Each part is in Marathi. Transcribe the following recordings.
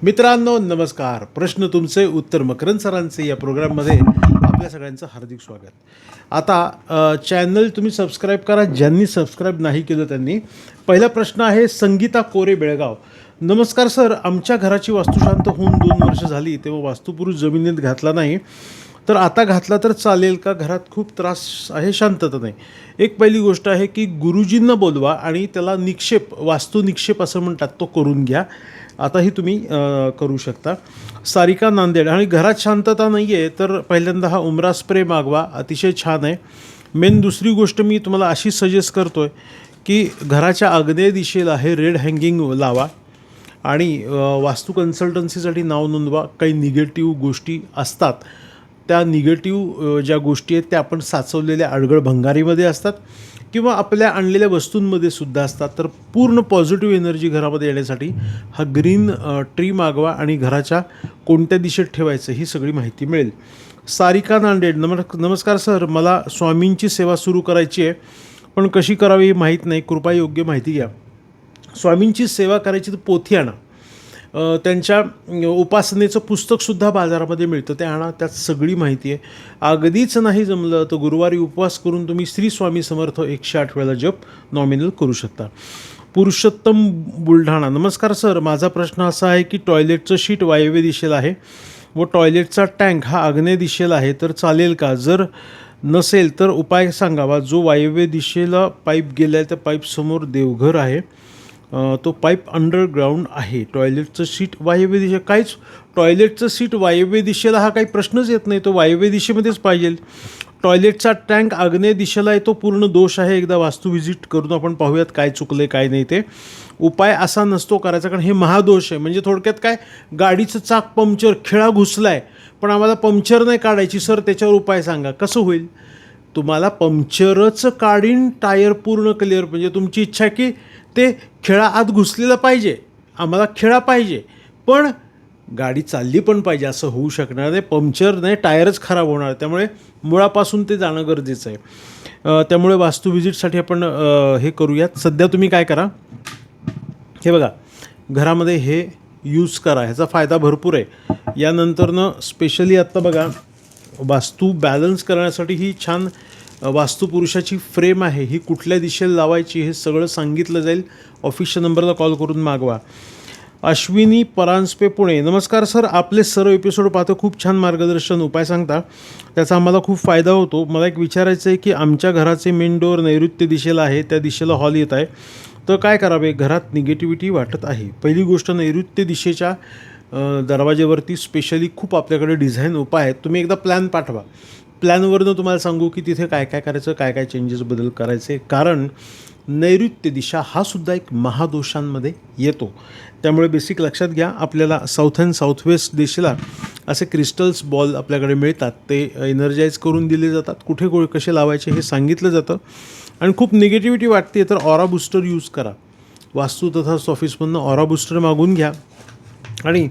मित्रांनो नमस्कार. प्रश्न तुमचे उत्तर मकरंद सरांचे या प्रोग्राममध्ये आपल्या सगळ्यांचं हार्दिक स्वागत. आता चॅनल तुम्ही सबस्क्राईब करा, ज्यांनी सबस्क्राईब नाही केलं त्यांनी. पहिला प्रश्न आहे संगीता कोरे बेळगाव. नमस्कार सर, आमच्या घराची वास्तुशांत होऊन 2 वर्ष झाली, तेव्हा वास्तुपुरुष जमिनीत घातला नाही, तर आता घातला तर चालेल का? घरात खूप त्रास आहे, शांतता नाही. एक पहिली गोष्ट आहे की गुरुजींना बोलवा आणि त्याला निक्षेप, वास्तू निक्षेप असं म्हणतात, तो करून घ्या. आताही तुम्ही करू शकता. सारिका नांदेड. आणि घरात शांतता नाही आहे तर पहिल्यांदा हा उमरा स्प्रे मागवा, अतिशय छान आहे. मेन दुसरी गोष्ट मी तुम्हाला अशी सजेस्ट करतो आहे की घराच्या आग्नेय दिशेला हे रेड हँगिंग लावा आणि वास्तू कन्सल्टन्सीसाठी नाव नोंदवा. काही निगेटिव्ह गोष्टी असतात, त्या निगेटिव्ह ज्या गोष्टी आहेत त्या आपण साचवलेल्या अडगळ भंगारीमध्ये असतात किंवा आपल्या आणलेल्या वस्तूंमध्ये सुद्धा असतात. तर पूर्ण पॉझिटिव्ह एनर्जी घरामध्ये येण्यासाठी हा ग्रीन ट्री मागवा आणि घराच्या कोणत्या दिशेत ठेवायचं ही सगळी माहिती मिळेल. सारिका नांदेड. नमस्कार सर, मला स्वामींची सेवा सुरू करायची आहे, पण कशी करावी हे माहीत नाही, कृपा योग्य माहिती घ्या. स्वामींची सेवा करायची तर पोथी आणा. त्यांच्या उपासनेचं पुस्तकसुद्धा बाजारामध्ये मिळतं, ते आणा, त्यात सगळी माहिती आहे. अगदीच नाही जमलं तर गुरुवारी उपवास करून तुम्ही श्री स्वामी समर्थ 108 वेळा जप नॉमिनल करू शकता. पुरुषोत्तम बुलढाणा. नमस्कार सर, माझा प्रश्न असा आहे की टॉयलेटचं शीट वायव्य दिशेला आहे व टॉयलेटचा टँक हा आग्नेय दिशेला आहे, तर चालेल का? जर नसेल तर उपाय सांगावा. जो वायव्य दिशेला पाईप गेला आहे त्या पाईपसमोर देवघर आहे, तो पाईप अंडरग्राऊंड आहे. टॉयलेटचं सीट वायव्य दिशा, काहीच टॉयलेटचं सीट वायव्य दिशेला हा काही प्रश्नच येत नाही, तो वायव्य दिशेमध्येच पाहिजे. टॉयलेटचा टँक आग्नेय दिशेला आहे, तो पूर्ण दोष आहे. एकदा वास्तू व्हिजिट करून आपण पाहूयात काय चुकलं आहे काय नाही ते. उपाय असा नसतो करायचा, कारण हे महादोष आहे. म्हणजे थोडक्यात काय, गाडीचं चाक पंक्चर, खिळा घुसला आहे पण आम्हाला पंक्चर नाही काढायची सर, त्याच्यावर उपाय सांगा. कसं होईल? तुम्हाला पंक्चरच काढीन, टायर पूर्ण क्लिअर. म्हणजे तुमची इच्छा आहे की ते खिळा आत घुसलेला पाहिजे, आम्हाला खिळा पाहिजे पण गाडी चालली पण पाहिजे, असं होऊ शकणार नाही. पंक्चर नाही, टायरच खराब होणार. त्यामुळे मुळापासून ते जाणं गरजेचं आहे. त्यामुळे वास्तू व्हिजिटसाठी आपण हे करूयात. सध्या तुम्ही काय करा, हे बघा, घरामध्ये हे यूज करा, ह्याचा फायदा भरपूर आहे. यानंतरनं स्पेशली आत्ता बघा, वास्तू बॅलन्स करण्यासाठी ही छान वास्तुपुरुषाची फ्रेम आहे, ही कुठल्या दिशेला लावायची हे सगळं सांगितलं जाईल. ऑफिसच्या नंबरला कॉल करून मागवा. अश्विनी परांजपे पुणे. नमस्कार सर, आपले सर्व एपिसोड पाहतो, खूप छान मार्गदर्शन उपाय सांगता, त्याचा आम्हाला खूप फायदा होतो. मला एक विचारायचं आहे की आमच्या घराचे मेन डोअर नैऋत्य दिशेला आहे, त्या दिशेला हॉल येत आहे, तर काय करावे? घरात निगेटिव्हिटी वाटत आहे. पहिली गोष्ट, नैऋत्य दिशेच्या दरवाजेवरती स्पेशली खूप आपल्याकडे डिझाईन उपाय आहेत. तुम्ही एकदा प्लॅन पाठवा, प्लॅनवरनं तुम्हाला सांगू की तिथे काय काय करायचं, काय काय चेंजेस बदल करायचे. कारण नैऋत्य दिशा हा सुद्धा एक महादोषांमध्ये येतो. त्यामुळे बेसिक लक्षात घ्या. आपल्याला साऊथ अँड साऊथ वेस्ट दिशेला असे क्रिस्टल्स बॉल आपल्याकडे मिळतात, ते एनर्जाईज करून दिले जातात. कुठे कसे लावायचे हे सांगितलं जातं. आणि खूप निगेटिव्हिटी वाटते तर ऑरा बूस्टर यूज करा. वास्तू तथा ऑफिसमधनं ऑरा बूस्टर मागून घ्या. आणि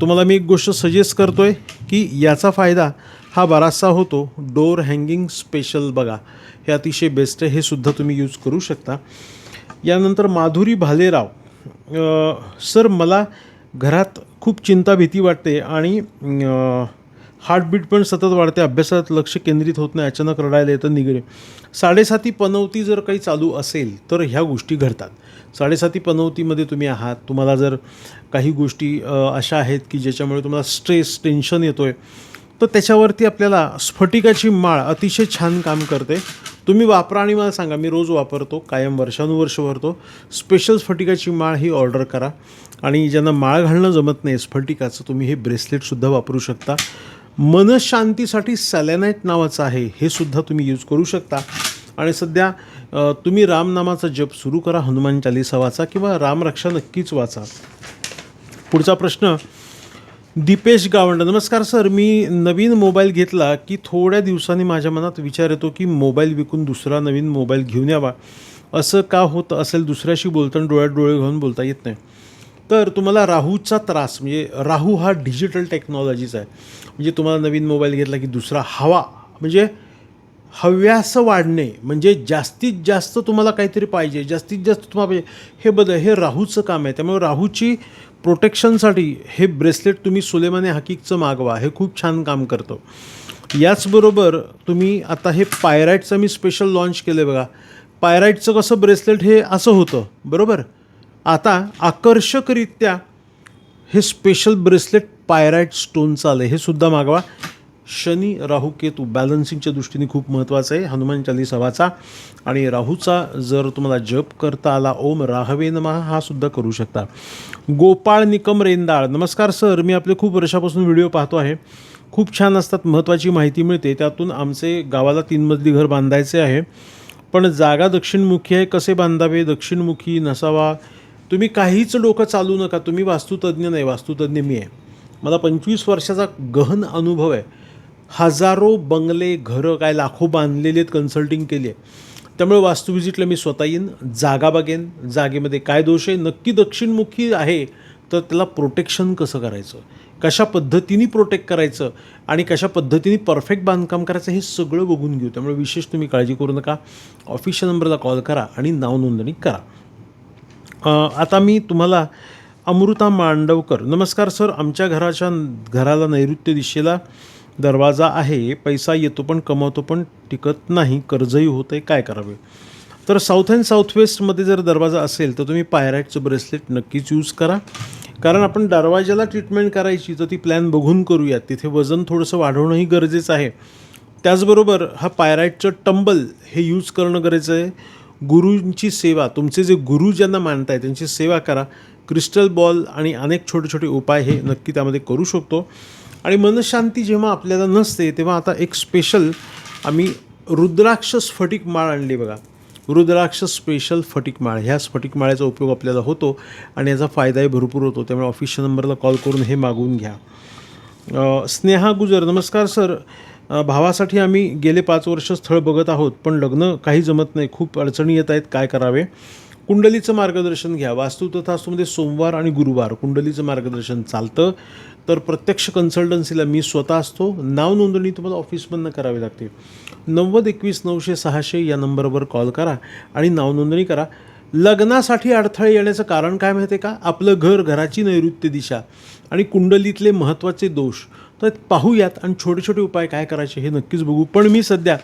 तुम्हाला मी एक गोष्ट सजेस्ट करतो आहे की याचा फायदा हा बराचसा होतो. डोअर हँगिंग स्पेशल बघा, हे अतिशय बेस्ट आहे, हे सुद्धा तुम्ही यूज करू शकता. यानंतर माधुरी भालेराव. सर, मला घरात खूप चिंता भीती वाटते आणि हार्टबीट पण सतत वाढते, अभ्यासात लक्ष केंद्रित होत नाही, अचानक रडायला येतं, निगडे 7.5 पनवती जर काही चालू असेल तर ह्या गोष्टी घडतात. 7.5 पनवतीमध्ये तुम्ही आहात, तुम्हाला जर काही गोष्टी अशा आहेत की ज्याच्यामुळे तुम्हाला स्ट्रेस, टेन्शन येतो आहे, तर त्याच्यावरती आपल्याला स्फटिकाची माळ अतिशय छान काम करते. तुम्ही वापरा आणि मला सांगा. मी रोज वापरतो, कायम वर्षानुवर्ष भरतो. स्पेशल स्फटिकाची माळ ही ऑर्डर करा. आणि ज्यांना माळ घालणं जमत नाही स्फटिकाचं, तुम्ही हे ब्रेसलेटसुद्धा वापरू शकता. मनशांतीसाठी सॅलेनाईट नावाचं आहे, हे सुद्धा तुम्ही यूज करू शकता. आणि सध्या तुम्ही रामनामाचा जप सुरू करा, हनुमान चालीसा वाचा किंवा रामरक्षा नक्कीच वाचा. पुढचा प्रश्न, दीपेश गावंड. नमस्कार सर, मी नवीन मोबाईल घेतला की थोड्या दिवसांनी माझ्या मनात विचार येतो की मोबाईल विकून दुसरा नवीन मोबाईल घेऊन यावा. असं का होत असेल? दुसऱ्याशी बोलताना डोळ्यात डोळे घालून बोलता येत नाही. तर तुम्हाला राहूचा त्रास, म्हणजे राहू हा डिजिटल टेक्नॉलॉजीचा आहे. म्हणजे तुम्हाला नवीन मोबाईल घेतला की दुसरा हवा, म्हणजे हव्यास वाढणे, म्हणजे जास्तीत जास्त तुम्हाला काहीतरी पाहिजे, जास्तीत जास्त तुम्हाला पाहिजे, हे बदल हे राहूचं काम आहे. त्यामुळे राहूची प्रोटेक्शनसाठी हे ब्रेसलेट तुम्ही सुलेमाने हकीकचं मागवा, हे खूप छान काम करतं. याचबरोबर तुम्ही आता हे पायराईटचं मी स्पेशल लॉन्च केलं आहे बघा. पायराईटचं कसं ब्रेसलेट हे असं होतं बरोबर. आता आकर्षकरित्या हे स्पेशल ब्रेसलेट पायराईट स्टोनचं आलं आहे, हे सुद्धा मागवा. शनी राहू केतू बॅलन्सिंगच्या दृष्टीने खूप महत्त्वाचं आहे. हनुमान चालीसा वाचा आणि राहूचा जर तुम्हाला जप करता आला ओम राहवे नमः हा सुद्धा करू शकता. गोपाळ निकम रेंदाळ, नमस्कार सर, मी आपले खूप वर्षापासून व्हिडिओ पाहतो आहे. खूप छान असतात, महत्त्वाची माहिती मिळते त्यातून. आमचे गावाला 3 मजली घर बांधायचे आहे, पण जागा दक्षिणमुखी आहे, कसे बांधावे, दक्षिणमुखी नसावा. तुम्ही काहीच डोकं चालू नका, तुम्ही वास्तुतज्ञ नाही, वास्तुतज्ञ मी आहे. मला 25 वर्षाचा गहन अनुभव आहे. हजारो बंगले घरं काय लाखो बांधलेले आहेत, कन्सल्टिंग केली आहे. त्यामुळे वास्तू व्हिजिटला मी स्वतः येईन, जागा बघेन, जागेमध्ये काय दोष आहे, नक्की दक्षिणमुखी आहे तर त्याला प्रोटेक्शन कसं करायचं, कशा पद्धतीने प्रोटेक्ट करायचं आणि कशा पद्धतीने परफेक्ट बांधकाम करायचं हे सगळं बघून घेऊ. त्यामुळे विशेष तुम्ही काळजी करू नका. ऑफिशियल नंबरला कॉल करा आणि नाव नोंदणी करा. आता मी तुम्हाला अमृता मांडवकर, नमस्कार सर, आमच्या घराला नैऋत्य दिशेला दरवाजा आहे, पैसा येतो पण कमवतो पण टिकत नाही, कर्जही होतं आहे, काय करावे. तर साऊथ अँड साऊथ वेस्टमध्ये जर दरवाजा असेल तर तुम्ही पायराईटचं ब्रेसलेट नक्कीच यूज करा. कारण आपण दरवाजाला ट्रीटमेंट करायची तर ती प्लॅन बघून करूयात. तिथे वजन थोडंसं वाढवणंही गरजेचं आहे. त्याचबरोबर हा पायराईटचं टंबल हे यूज करणं गरजेचं आहे. गुरूंची सेवा, तुमचे जे गुरु ज्यांना मानताय त्यांची सेवा करा. क्रिस्टल बॉल आणि अनेक छोटे छोटे उपाय हे नक्की त्यामध्ये करू शकतो. आणि मनशांती जेव्हा आपल्याला नसते तेव्हा आता एक स्पेशल आम्ही रुद्राक्ष स्फटिक माळ आणली बघा. रुद्राक्ष स्पेशल स्फटिक माळ, ह्या स्फटिक माळ्याचा उपयोग आपल्याला होतो आणि याचा फायदाही भरपूर होतो. त्यामुळे ऑफिशियल नंबरला कॉल करून हे मागवून घ्या. स्नेहा गुजर, नमस्कार सर, भावासाठी आम्ही गेले 5 वर्ष स्थळ बघत आहोत पण लग्न काही जमत नाही, खूप अडचणी येत आहेत, काय करावे. कुंडलीचं मार्गदर्शन घ्या. वास्तू तथास्तूमध्ये सोमवार आणि गुरुवार कुंडलीचं मार्गदर्शन चालतं. तर प्रत्यक्ष कन्सल्टन्सीला मी स्वतः असतो. नाव नोंदणी तुम्हाला ऑफिसमधनं करावी लागते. 9021 900 600 या नंबरवर कॉल करा आणि नाव नोंदणी करा. लग्नासाठी अडथळे येण्याचं कारण काय माहिती आहे का, आपलं घर, घराची नैऋत्य दिशा आणि कुंडलीतले महत्त्वाचे दोष. तर पाहूयात आणि छोटे छोटे उपाय काय करायचे हे नक्कीच बघू. पण मी सध्या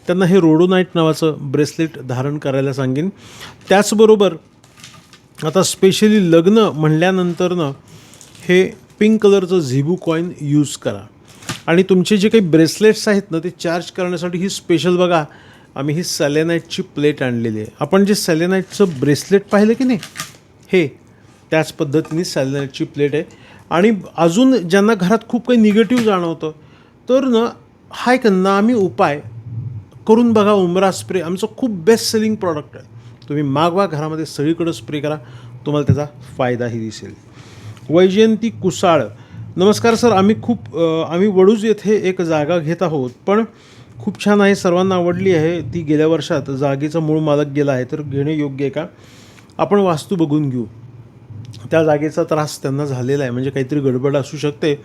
त्यांना हे रोडोनाईट नावाचं ब्रेसलेट धारण करायला सांगेन. त्याचबरोबर आता स्पेशली लग्न म्हणल्यानंतरनं हे पिंक कलरचं झिबू कॉईन यूज करा. आणि तुमचे जे काही ब्रेसलेट्स आहेत ना ते चार्ज करण्यासाठी ही स्पेशल बघा आम्ही ही सेलेनाईटची प्लेट आणलेली आहे. आपण जे सेलेनाईटचं ब्रेसलेट पाहिलं की नाही, हे त्याच पद्धतीने सेलेनाईटची प्लेट आहे. आणि अजून ज्यांना घरात खूप काही निगेटिव्ह जाणवतं तर ना हा एक नामी उपाय करून बघा. उमरा स्प्रे आमचं खूप बेस्ट सेलिंग प्रॉडक्ट आहे. तुम्ही मागवा, घरामध्ये सगळीकडं स्प्रे करा, तुम्हाला त्याचा फायदाही दिसेल. वैजयंती कुसाळ, नमस्कार सर, आम्ही वडूज येथे एक जागा घेत आहोत पण खूप छान आहे, सर्वांना आवडली आहे ती. गेल्या वर्षात जागेचा मूळ मालक गेला आहे, तर घेणे योग्य आहे का. आपण वास्तू बघून घेऊ. त्या जागेचा त्रास त्यांना झालेला आहे, म्हणजे काहीतरी गडबड असू शकते.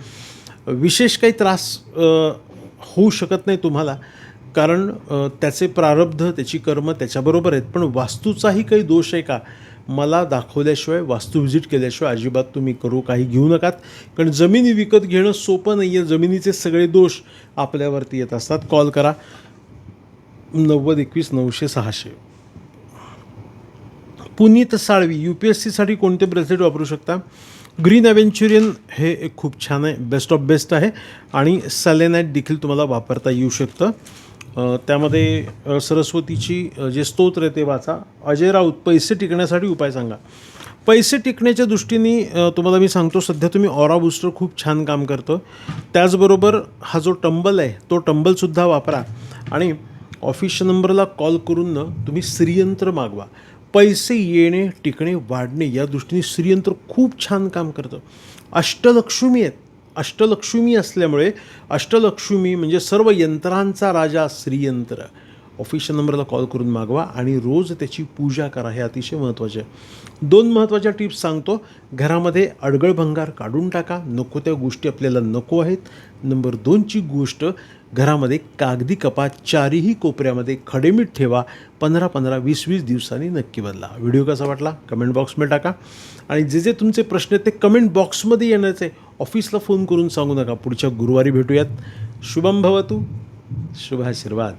विशेष काही त्रास होऊ शकत नाही तुम्हाला, कारण त्याचे प्रारब्ध, त्याची कर्म त्याच्याबरोबर आहेत. पण वास्तूचाही काही दोष आहे का, मला दाखवल्याशिवाय, वास्तू व्हिजिट केल्याशिवाय अजिबात तुम्ही काही घेऊ नकात. कारण जमिनी विकत घेणं सोपं नाही आहे. जमिनीचे सगळे दोष आपल्यावरती येत असतात. कॉल करा 9021 900 600. पुनीत साळवी, UPSCसाठी कोणते ब्रेसलेट वापरू शकता. ग्रीन ॲव्हेंच्युरियन हे एक खूप छान आहे, बेस्ट ऑफ बेस्ट आहे. आणि सेलेनाईट देखील तुम्हाला वापरता येऊ शकतं. त्यामध्ये सरस्वतीची जे स्तोत्र आहे ते वाचा. अजय राऊत, पैसे टिकण्यासाठी उपाय सांगा. पैसे टिकण्याच्या दृष्टीने तुम्हाला मी सांगतो, सध्या तुम्ही ऑरा बूस्टर खूप छान काम करतं. त्याचबरोबर हा जो टंबल आहे तो टंबलसुद्धा वापरा. आणि ऑफिशियल नंबरला कॉल करून तुम्ही श्रीयंत्र मागवा. पैसे येणे, टिकणे, वाढणे या दृष्टीने श्रीयंत्र खूप छान काम करतं. अष्टलक्ष्मी आहेत. अष्टलक्ष्मी असल्यामुळे अष्टलक्ष्मी म्हणजे सर्व यंत्रांचा राजा श्रीयंत्र. ऑफिशियल नंबरला कॉल करून मागवा आणि रोज त्याची पूजा करा, हे अतिशय महत्त्वाचे आहे. 2 महत्त्वाच्या टिप्स सांगतो. घरामध्ये अडगळ भंगार काढून टाका, नको त्या गोष्टी आपल्याला नको आहेत. नंबर 2ची गोष्ट, घरामध्ये कागदी कपात चारही कोपऱ्यामध्ये खडेमीठ ठेवा. 15-15, 20-20 दिवसांनी नक्की बदला. व्हिडिओ कसा वाटला कमेंट बॉक्समध्ये टाका आणि जे जे तुमचे प्रश्न आहेत ते कमेंट बॉक्समध्ये येण्याचे. ऑफिसला फोन करून सांगू नका. पुढच्या गुरुवारी भेटूयात. शुभम भवतु. शुभाशीर्वाद.